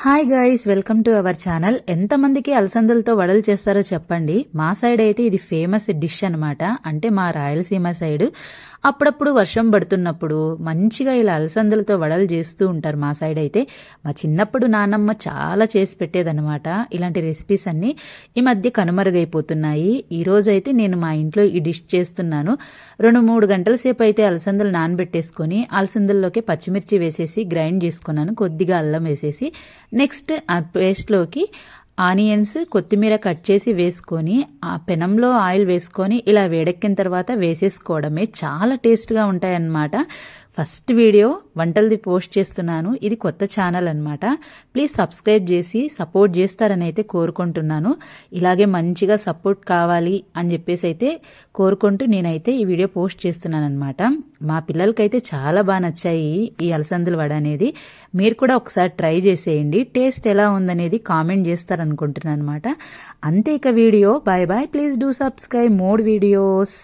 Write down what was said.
Hi guys, welcome to our channel. ఎంతమందికి అలసందలతో వడలు చేస్తారో చెప్పండి. మా సైడ్ అయితే ఇది ఫేమస్ డిష్ అనమాట. అంటే మా రాయలసీమ సైడ్ అప్పుడప్పుడు వర్షం పడుతున్నప్పుడు మంచిగా ఇలా అలసందలతో వడలు చేస్తూ ఉంటారు. మా సైడ్ అయితే మా చిన్నప్పుడు నానమ్మ చాలా చేసి పెట్టేదనమాట. ఇలాంటి రెసిపీస్ అన్నీ ఈ మధ్య కనుమరుగైపోతున్నాయి. ఈ రోజు అయితే నేను మా ఇంట్లో ఈ డిష్ చేస్తున్నాను. 2-3 గంటల సేపు అయితే అలసందలు నానబెట్టేసుకొని అలసందల్లోకి పచ్చిమిర్చి వేసేసి గ్రైండ్ చేసుకున్నాను. కొద్దిగా అల్లం వేసేసి నెక్స్ట్ ఆ పేస్ట్లోకి ఆనియన్స్, కొత్తిమీర కట్ చేసి వేసుకొని ఆ పెనంలో ఆయిల్ వేసుకొని ఇలా వేడెక్కిన తర్వాత వేసేసుకోవడమే. చాలా టేస్ట్గా ఉంటాయన్నమాట. ఫస్ట్ వీడియో వంటలది పోస్ట్ చేస్తున్నాను. ఇది కొత్త ఛానల్ అనమాట. ప్లీజ్ సబ్స్క్రైబ్ చేసి సపోర్ట్ చేస్తారని అయితే కోరుకుంటున్నాను. ఇలాగే మంచిగా సపోర్ట్ కావాలి అని చెప్పేసి అయితే కోరుకుంటూ నేనైతే ఈ వీడియో పోస్ట్ చేస్తున్నాను అనమాట. మా పిల్లలకైతే చాలా బాగా నచ్చాయి ఈ అలసందల వడ అనేది. మీరు కూడా ఒకసారి ట్రై చేసేయండి. టేస్ట్ ఎలా ఉందనేది కామెంట్ చేస్తారనుకుంటున్నాను అనమాట. అంతే ఇక video. Bye bye. Please do subscribe more videos.